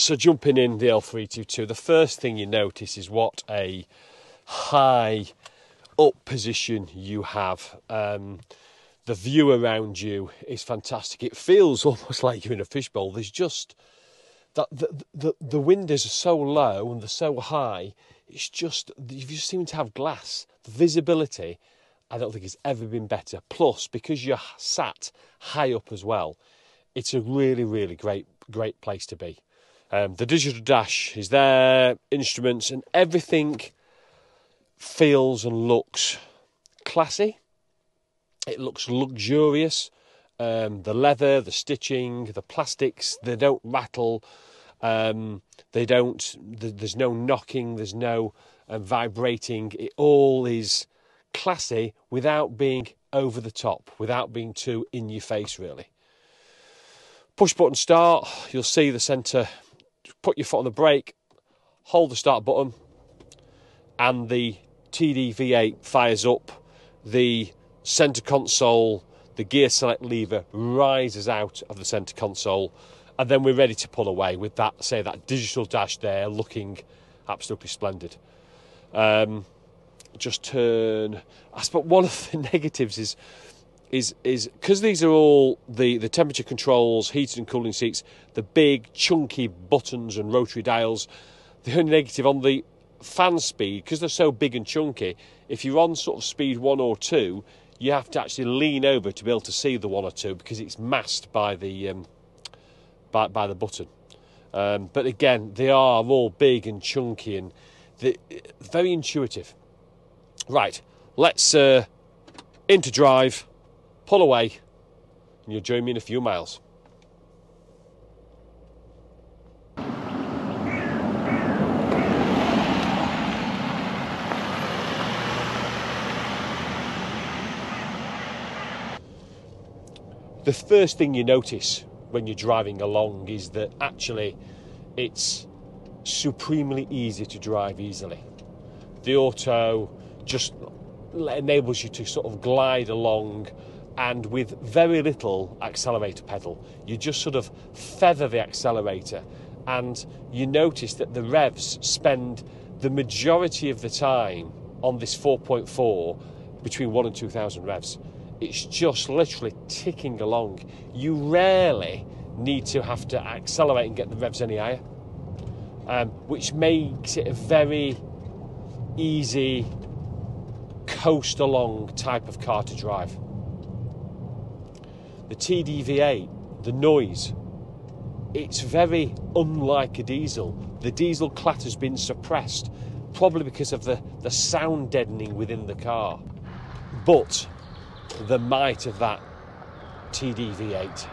So jumping in the L322, the first thing you notice is what a high up position you have. The view around you is fantastic. It feels almost like you're in a fishbowl. There's just that the windows are so low and they're so high. It's just, you just seem to have glass. The visibility, I don't think it's ever been better. Plus, because you're sat high up as well, it's a really, really great place to be. The digital dash is there, instruments, and everything feels and looks classy. It looks luxurious. The leather, the stitching, the plastics, they don't rattle. There's no knocking, there's no vibrating. It all is classy without being over the top, without being too in your face, really. Push button start, you'll see the centre. Put your foot on the brake, hold the start button, and the TDV8 fires up. The centre console, the gear select lever rises out of the centre console, and then we're ready to pull away with that, say, that digital dash there looking absolutely splendid. Just turn. I suppose one of the negatives is because these are all the temperature controls, heated and cooling seats, the big chunky buttons and rotary dials. The only negative on the fan speed, because they're so big and chunky, if you're on sort of speed 1 or 2, you have to actually lean over to be able to see the 1 or 2 because it's masked by the by the button. But again, they are all big and chunky and very intuitive. Right, let's into drive, pull away, and you'll join me in a few miles. The first thing you notice when you're driving along is that actually it's supremely easy to drive easily. The auto just enables you to sort of glide along, and with very little accelerator pedal, you just sort of feather the accelerator, and you notice that the revs spend the majority of the time on this 4.4 between 1 and 2,000 revs. It's just literally ticking along. You rarely need to have to accelerate and get the revs any higher, which makes it a very easy coast along type of car to drive. The TDV8, the noise, it's very unlike a diesel. The diesel clatter's been suppressed, probably because of the sound deadening within the car. But the might of that TDV8,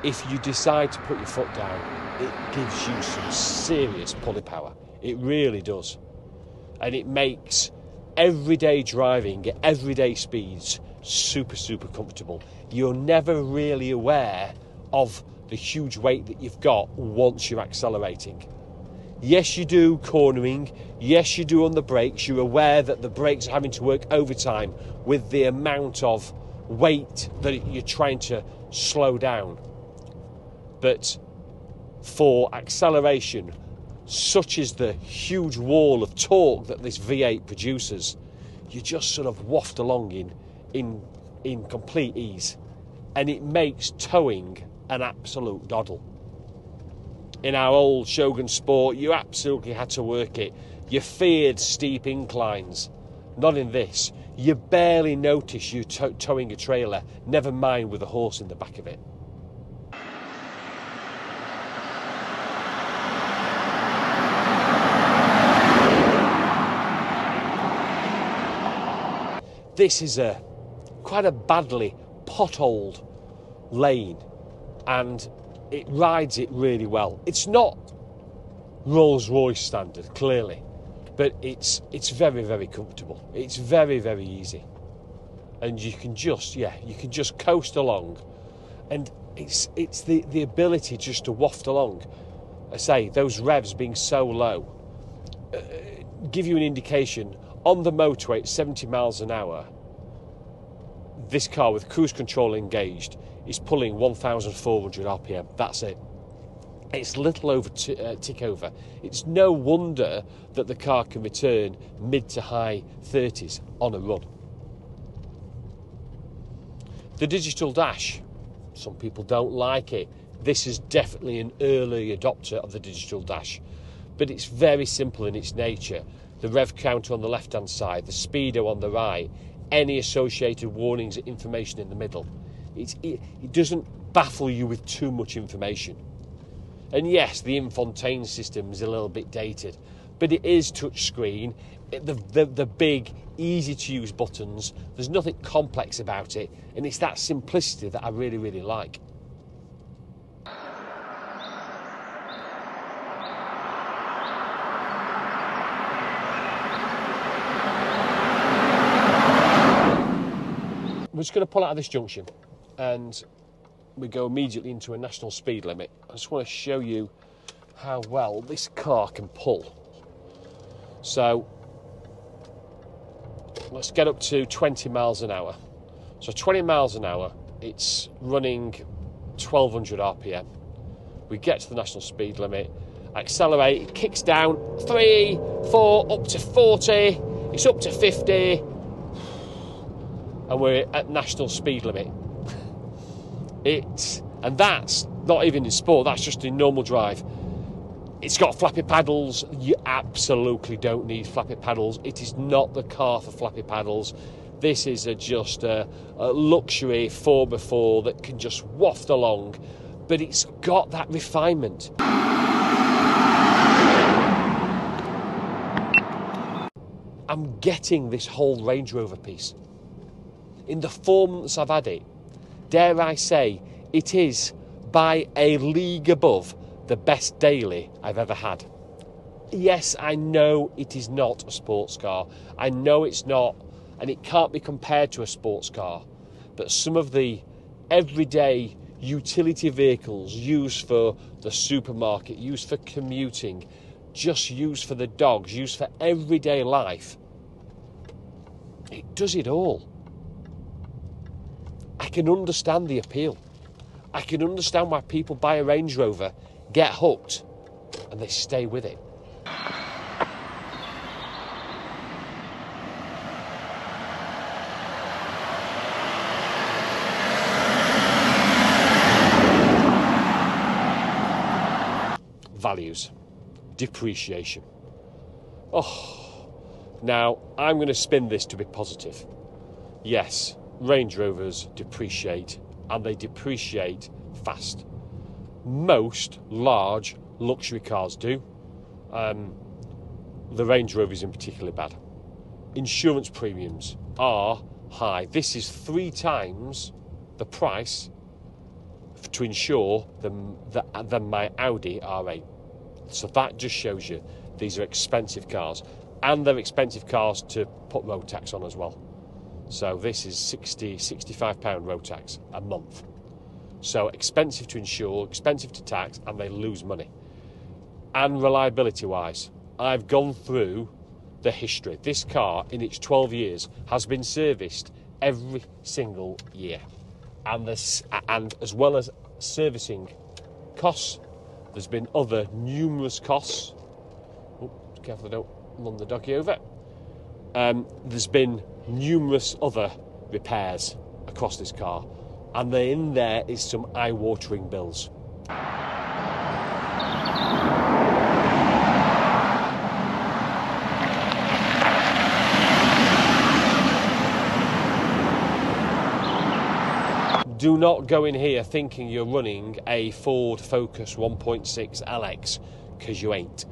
if you decide to put your foot down, it gives you some serious pulley power. It really does. And it makes everyday driving at everyday speeds super comfortable. You're never really aware of the huge weight that you've got once you're accelerating. Yes, you do cornering. Yes, you do on the brakes. You're aware that the brakes are having to work overtime with the amount of weight that you're trying to slow down. But for acceleration, such is the huge wall of torque that this V8 produces, you just sort of waft along in complete ease, and it makes towing an absolute doddle. In our old Shogun Sport, you absolutely had to work it. You feared steep inclines. Not in this. You barely notice you towing a trailer, never mind with a horse in the back of it. This is quite a badly potholed lane, and it rides it really well. It's not Rolls-Royce standard, clearly, but it's very comfortable. It's very easy, and you can just coast along, and it's the ability just to waft along. I say those revs being so low give you an indication. On the motorway at 70 miles an hour, this car with cruise control engaged is pulling 1,400 RPM. That's it. It's little over tick over. It's no wonder that the car can return mid to high 30s on a run. The digital dash, some people don't like it. This is definitely an early adopter of the digital dash, but it's very simple in its nature. The rev counter on the left hand side, the speedo on the right, any associated warnings and information in the middle. It doesn't baffle you with too much information. And yes, the infotainment system is a little bit dated, but it is touchscreen. The big, easy-to-use buttons. There's nothing complex about it, and it's that simplicity that I really, really like. We're just going to pull out of this junction, and we go immediately into a national speed limit. I just want to show you how well this car can pull. So let's get up to 20 miles an hour. So 20 miles an hour, it's running 1200 RPM. We get to the national speed limit, accelerate, it kicks down, 3, 4, up to 40, it's up to 50, and we're at national speed limit. And that's not even in sport, that's just in normal drive. It's got flappy paddles. You absolutely don't need flappy paddles. It is not the car for flappy paddles. This is just a luxury 4x4 that can just waft along, but it's got that refinement. I'm getting this whole Range Rover piece. In the 4 months I've had it, dare I say, it is by a league above the best daily I've ever had. Yes, I know it is not a sports car. I know it's not, and it can't be compared to a sports car. But some of the everyday utility vehicles used for the supermarket, used for commuting, just used for the dogs, used for everyday life, it does it all. I can understand the appeal. I can understand why people buy a Range Rover, get hooked, and they stay with it. Values. Depreciation. Now, I'm going to spin this to be positive. Yes, Range Rovers depreciate, and they depreciate fast. Most large luxury cars do. The Range Rover is in particular bad. Insurance premiums are high. This is 3 times the price to insure than my Audi R8. So that just shows you these are expensive cars, and they're expensive cars to put road tax on as well. So this is £65 road tax a month. So expensive to insure, expensive to tax, and they lose money. And reliability-wise, I've gone through the history. This car, in its 12 years, has been serviced every single year. And as well as servicing costs, there's been other numerous costs. Oh, careful I don't run the doggy over. There's been numerous other repairs across this car, and in there is some eye-watering bills. Do not go in here thinking you're running a Ford Focus 1.6 LX, because you ain't.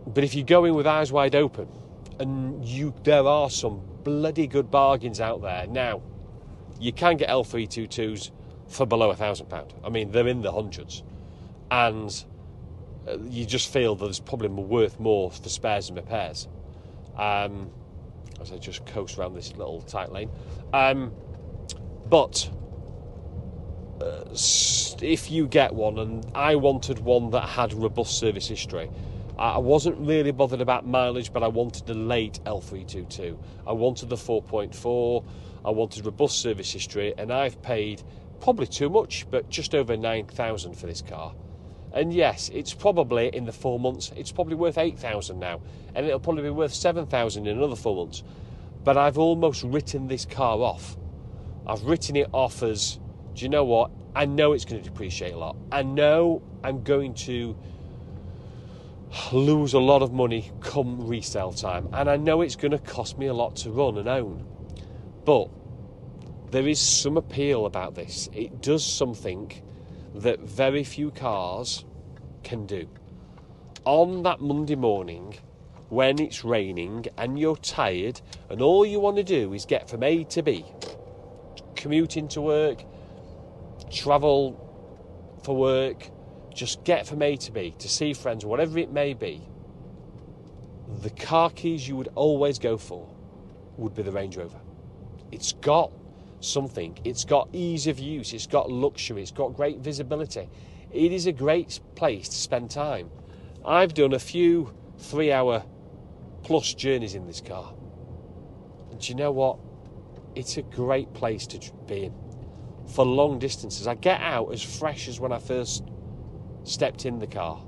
But if you go in with eyes wide open, and there are some bloody good bargains out there. Now, you can get L322s for below £1,000. I mean, they're in the hundreds. And you just feel that there's probably worth more for spares and repairs. As I just coast around this little tight lane. But if you get one, and I wanted one that had robust service history, I wasn't really bothered about mileage, but I wanted the late L322. I wanted the 4.4, I wanted robust service history, and I've paid probably too much, but just over 9,000 for this car. And yes, it's probably, in the 4 months, it's probably worth 8,000 now, and it'll probably be worth 7,000 in another 4 months. But I've almost written this car off. I've written it off as, do you know what? I know it's going to depreciate a lot. I know I'm going to lose a lot of money come resale time, and I know it's going to cost me a lot to run and own. But there is some appeal about this. It does something that very few cars can do. On that Monday morning, when it's raining and you're tired and all you want to do is get from A to B, commute into work, travel for work, just get from A to B to see friends, whatever it may be, the car keys you would always go for would be the Range Rover. It's got something. It's got ease of use. It's got luxury. It's got great visibility. It is a great place to spend time. I've done a few 3-hour plus journeys in this car. And do you know what? It's a great place to be in. For long distances, I get out as fresh as when I first stepped in the car.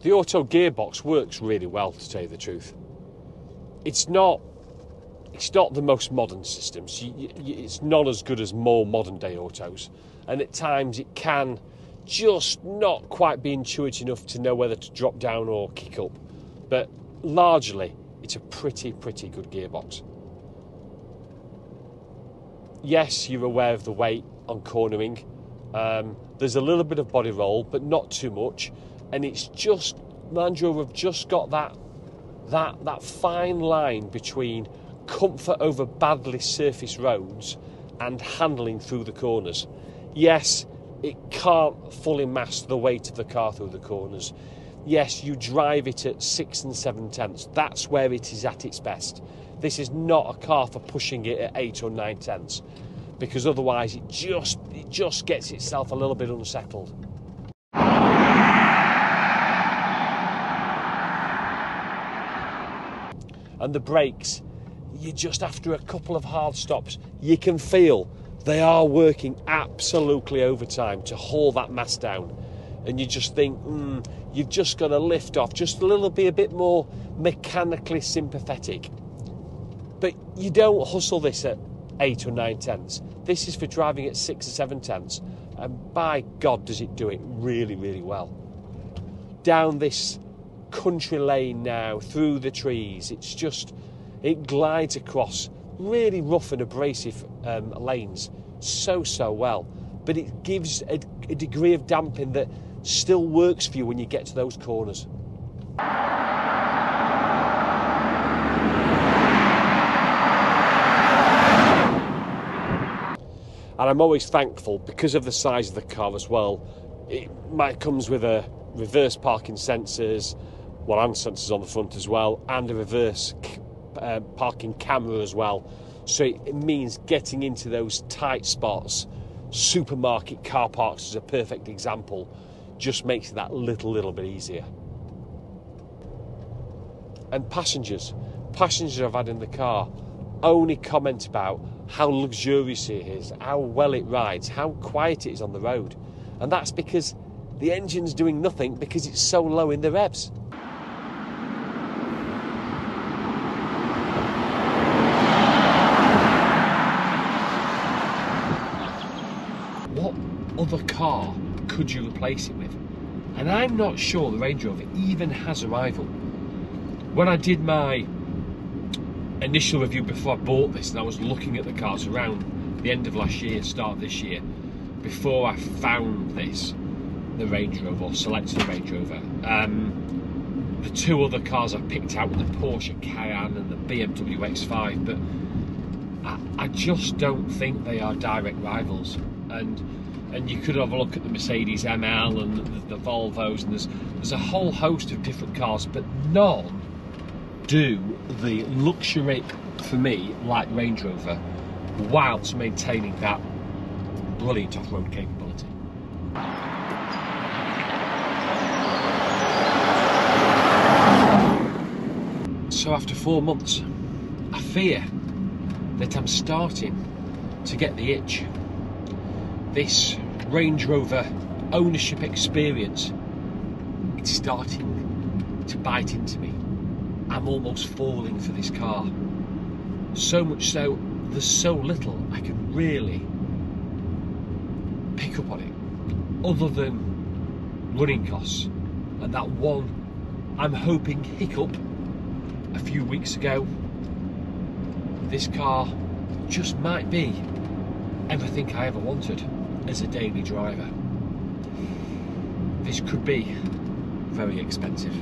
The auto gearbox works really well, to tell you the truth. It's not the most modern systems. It's not as good as more modern day autos, and at times it can just not quite be intuitive enough to know whether to drop down or kick up. But largely, it's a pretty good gearbox. Yes, you're aware of the weight on cornering. There's a little bit of body roll, but not too much. And it's just, Land Rover have just got that fine line between comfort over badly surfaced roads and handling through the corners. Yes, it can't fully master the weight of the car through the corners. Yes, you drive it at 6 and 7 tenths. That's where it is at its best. This is not a car for pushing it at 8 or 9 tenths, because otherwise it just gets itself a little bit unsettled. And the brakes, you just, after a couple of hard stops, you can feel they are working absolutely overtime to haul that mass down. And you just think, you've just got to lift off just a bit more mechanically sympathetic. But you don't hustle this at 8 or 9 tenths. This is for driving at 6 or 7 tenths. And by God, does it do it really well. Down this country lane now, through the trees, it glides across really rough and abrasive lanes so well. But it gives a degree of damping that still works for you when you get to those corners. And I'm always thankful, because of the size of the car as well, it comes with a reverse parking sensors, and sensors on the front as well, and a reverse parking camera as well. So it means getting into those tight spots, supermarket car parks is a perfect example, just makes it that little bit easier. And passengers I've had in the car only comment about how luxurious it is, how well it rides, how quiet it is on the road. And that's because the engine's doing nothing, because it's so low in the revs. What other car could you replace it with? And I'm not sure the Range Rover even has a rival. When I did my initial review before I bought this, and I was looking at the cars around the end of last year, start of this year, before I found this, the Range Rover, or selected the Range Rover, the two other cars I picked out were the Porsche Cayenne and the BMW X5, but I just don't think they are direct rivals. And you could have a look at the Mercedes ML and the Volvos, and there's a whole host of different cars, but none do the luxury, for me, like Range Rover, whilst maintaining that brilliant off-road capability. So after 4 months, I fear that I'm starting to get the itch. This Range Rover ownership experience, it's starting to bite into me. I'm almost falling for this car. So much so, there's so little I can really pick up on it, other than running costs. And that one, I'm hoping, hiccup a few weeks ago. This car just might be everything I ever wanted as a daily driver. This could be very expensive.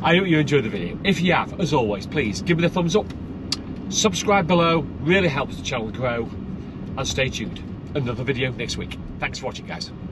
I hope you enjoyed the video. If you have, as always, please give me the thumbs up. Subscribe below, really helps the channel grow. And stay tuned. Another video next week. Thanks for watching, guys.